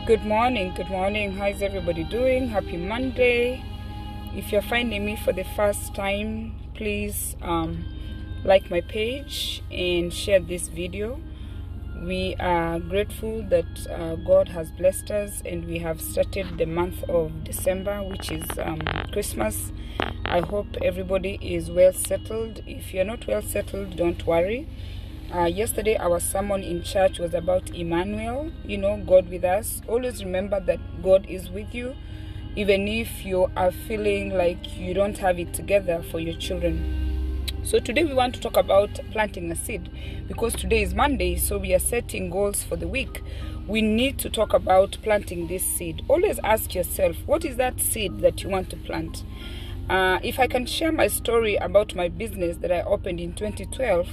Good morning. How's everybody doing? Happy Monday. If you're finding me for the first time, please like my page and share this video. We are grateful that God has blessed us and we have started the month of December, which is Christmas. I hope everybody is well settled. If you're not well settled, don't worry. Yesterday our sermon in church was about Emmanuel, God with us. Always remember that God is with you, even if you are feeling like you don't have it together for your children. So today we want to talk about planting a seed, because today is Monday, so we are setting goals for the week. We need to talk about planting this seed. Always ask yourself, what is that seed that you want to plant? If I can share my story about my business that I opened in 2012,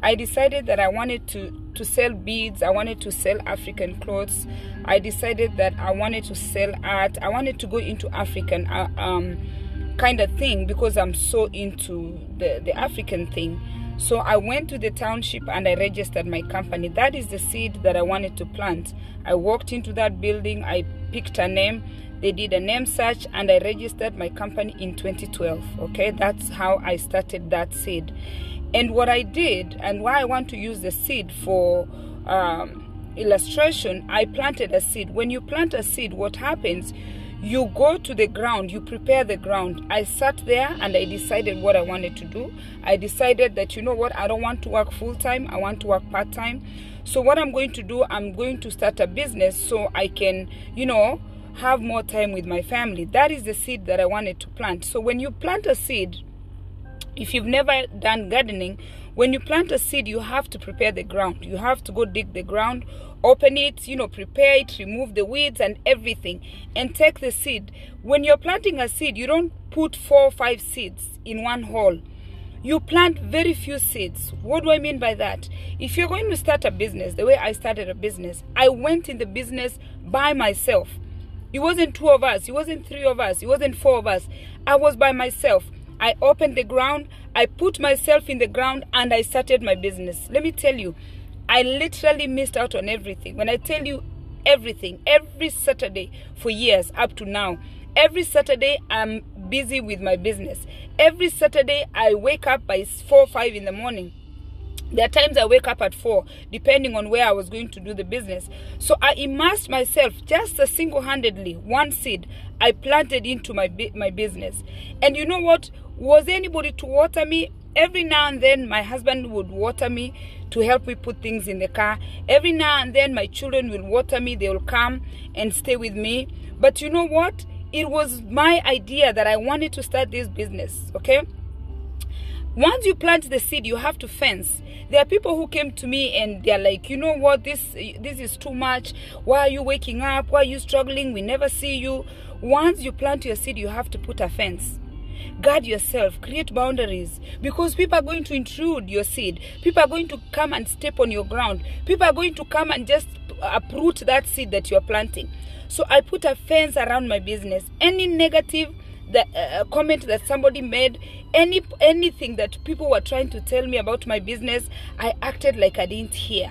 I decided that I wanted to sell beads. I wanted to sell African clothes. I decided that I wanted to sell art. I wanted to go into African kind of thing, because I'm so into the African thing. So I went to the township and I registered my company. That is the seed that I wanted to plant. I walked into that building. I picked a name. They did a name search and I registered my company in 2012. Okay, that's how I started that seed. And what I did, and why I want to use the seed for illustration, I planted a seed. When you plant a seed, what happens? You go to the ground, you prepare the ground. I sat there and I decided what I wanted to do. I decided that, you know what, I don't want to work full-time, I want to work part-time. So what I'm going to do, I'm going to start a business so I can, have more time with my family. That is the seed that I wanted to plant. So when you plant a seed, if you've never done gardening, when you plant a seed, you have to prepare the ground. You have to go dig the ground, open it, prepare it, remove the weeds and everything, and take the seed. When you're planting a seed, you don't put 4 or 5 seeds in one hole. You plant very few seeds. What do I mean by that? If you're going to start a business, the way I started a business, I went in the business by myself. It wasn't 2 of us, it wasn't 3 of us, it wasn't 4 of us. I was by myself. I opened the ground, I put myself in the ground, and I started my business. Let me tell you, I literally missed out on everything. When I tell you everything, every Saturday for years up to now, every Saturday I'm busy with my business. Every Saturday I wake up by 4 or 5 in the morning. There are times I wake up at 4, depending on where I was going to do the business. So I immersed myself just single-handedly, one seed I planted into my business. And you know what? Was anybody to water me? Every now and then my husband would water me to help me put things in the car. Every now and then my children will water me. They will come and stay with me. But you know what? It was my idea that I wanted to start this business, okay? Once you plant the seed, you have to fence. There are people who came to me and they're like, you know what, this is too much. Why are you waking up? Why are you struggling? We never see you. Once you plant your seed, you have to put a fence. Guard yourself, create boundaries, because people are going to intrude your seed. People are going to come and step on your ground. People are going to come and just uproot that seed that you're planting. So I put a fence around my business. Any negative comment that somebody made, anything that people were trying to tell me about my business, I acted like I didn't hear.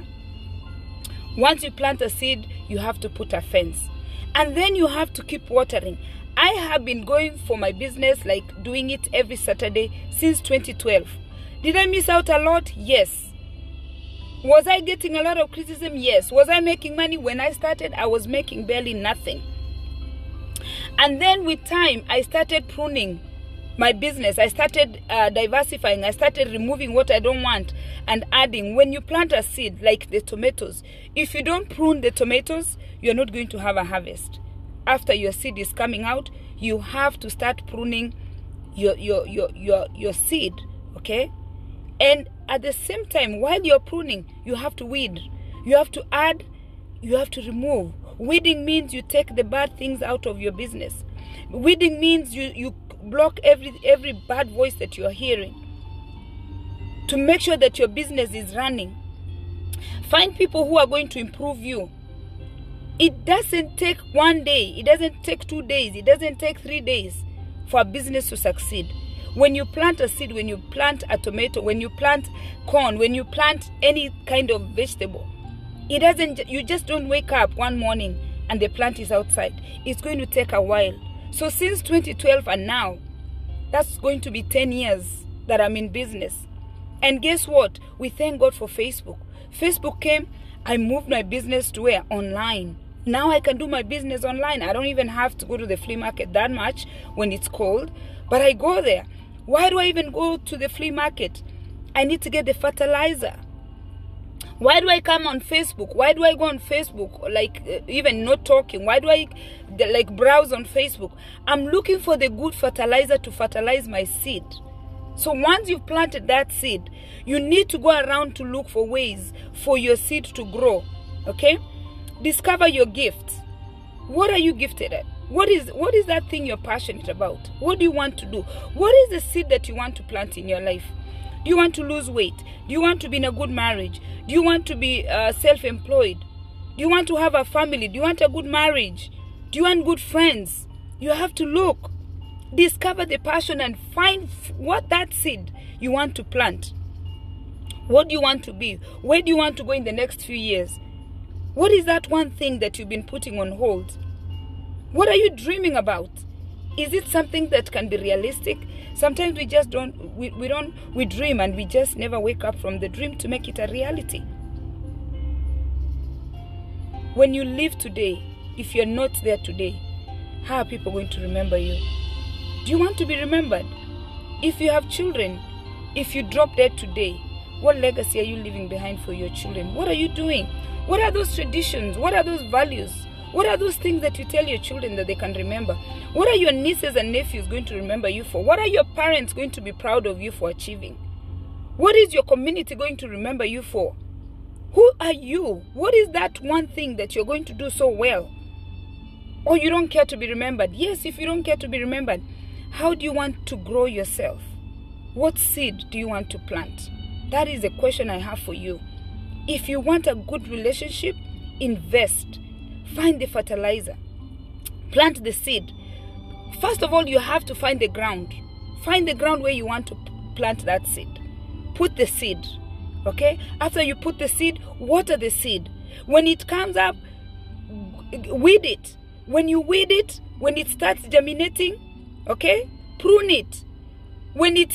Once you plant a seed, you have to put a fence. And then you have to keep watering. I have been going for my business, like doing it every Saturday since 2012. Did I miss out a lot? Yes. Was I getting a lot of criticism? Yes. Was I making money? When I started, I was making barely nothing. And then with time, I started pruning my business. I started diversifying. I started removing what I don't want and adding. When you plant a seed, like the tomatoes, if you don't prune the tomatoes, you're not going to have a harvest. After your seed is coming out, you have to start pruning your seed, okay? And at the same time, while you're pruning, you have to weed. You have to add, you have to remove. Weeding means you take the bad things out of your business. Weeding means you block every bad voice that you're hearing to make sure that your business is running. Find people who are going to improve you. It doesn't take 1 day. It doesn't take 2 days. It doesn't take 3 days for a business to succeed. When you plant a seed, when you plant a tomato, when you plant corn, when you plant any kind of vegetable, it doesn't, you just don't wake up one morning and the plant is outside, it's going to take a while. So since 2012 and now, that's going to be 10 years that I'm in business. And guess what? We thank God for Facebook. Facebook came, I moved my business to where? Online. Now I can do my business online. I don't even have to go to the flea market that much when it's cold, but I go there. Why do I even go to the flea market? I need to get the fertilizer. Why do I come on Facebook? Why do I go on Facebook, like even not talking? Why do I like browse on Facebook? I'm looking for the good fertilizer to fertilize my seed. So once you've planted that seed, you need to go around to look for ways for your seed to grow. Okay? Discover your gifts. What are you gifted at? What is that thing you're passionate about? What do you want to do? What is the seed that you want to plant in your life? Do you want to lose weight? Do you want to be in a good marriage? Do you want to be self-employed? Do you want to have a family? Do you want a good marriage? Do you want good friends? You have to look. Discover the passion and find what that seed you want to plant. What do you want to be? Where do you want to go in the next few years? What is that one thing that you've been putting on hold? What are you dreaming about? Is it something that can be realistic? Sometimes we just we dream and we just never wake up from the dream to make it a reality. When you live today, if you're not there today, how are people going to remember you? Do you want to be remembered? If you have children, if you drop dead today, what legacy are you leaving behind for your children? What are you doing? What are those traditions? What are those values? What are those things that you tell your children that they can remember? What are your nieces and nephews going to remember you for? What are your parents going to be proud of you for achieving? What is your community going to remember you for? Who are you? What is that one thing that you're going to do so well? Or you don't care to be remembered? Yes, if you don't care to be remembered, how do you want to grow yourself? What seed do you want to plant? That is the question I have for you. If you want a good relationship, invest. Find the fertilizer. Plant the seed. First of all, you have to find the ground. Find the ground where you want to plant that seed. Put the seed. Okay? After you put the seed, water the seed. When it comes up, weed it. When you weed it, when it starts germinating, okay, prune it. When you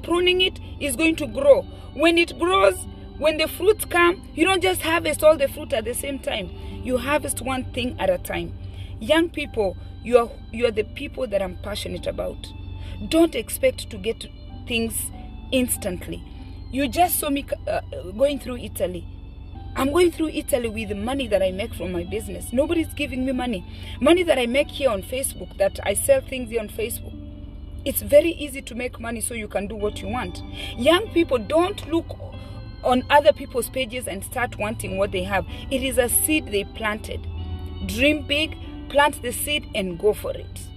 pruning it, it's going to grow. When it grows, when the fruits come, you don't just harvest all the fruit at the same time. You harvest one thing at a time. Young people, you are the people that I'm passionate about. Don't expect to get things instantly. You just saw me going through Italy. I'm going through Italy with the money that I make from my business. Nobody's giving me money. Money that I make here on Facebook, that I sell things here on Facebook. It's very easy to make money so you can do what you want. Young people, don't look on other people's pages and start wanting what they have. It is a seed they planted. Dream big, plant the seed and go for it.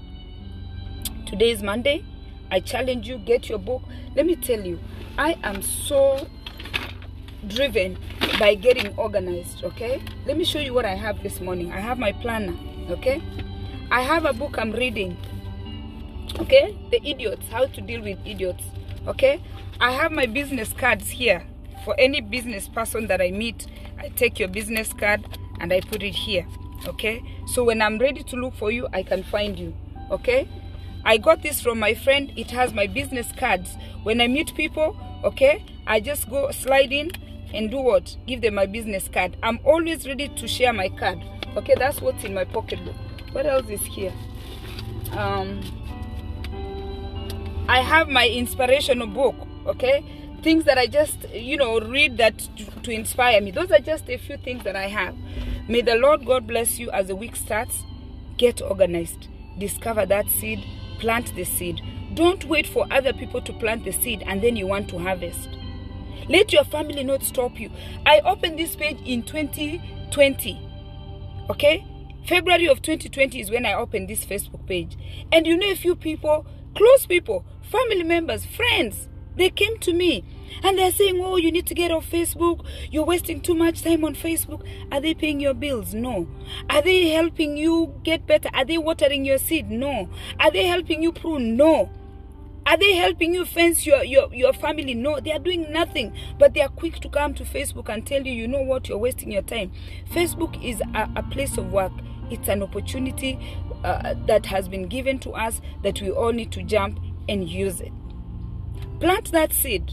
Today is Monday. I challenge you, get your book. Let me tell you, I am so driven by getting organized, okay? Let me show you what I have this morning. I have my planner, okay? I have a book I'm reading, okay? The Idiots, How to Deal with Idiots, okay? I have my business cards here. For any business person that I meet, I take your business card and I put it here, okay? So when I'm ready to look for you, I can find you, okay? I got this from my friend. It has my business cards. When I meet people, okay, I just go slide in and do what? Give them my business card. I'm always ready to share my card, okay? That's what's in my pocketbook. What else is here? I have my inspirational book, okay? Things that I just, read that to inspire me. Those are just a few things that I have. May the Lord God bless you as the week starts. Get organized. Discover that seed. Plant the seed. Don't wait for other people to plant the seed and then you want to harvest. Let your family not stop you. I opened this page in 2020. Okay? February of 2020 is when I opened this Facebook page. And a few people, close people, family members, friends, they came to me and they're saying, oh, you need to get off Facebook. You're wasting too much time on Facebook. Are they paying your bills? No. Are they helping you get better? Are they watering your seed? No. Are they helping you prune? No. Are they helping you fence your family? No, they are doing nothing. But they are quick to come to Facebook and tell you, you know what, you're wasting your time. Facebook is a place of work. It's an opportunity that has been given to us that we all need to jump and use it. Plant that seed.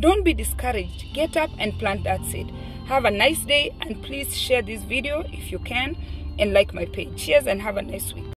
Don't be discouraged. Get up and plant that seed. Have a nice day, and please share this video if you can, and like my page. Cheers and have a nice week.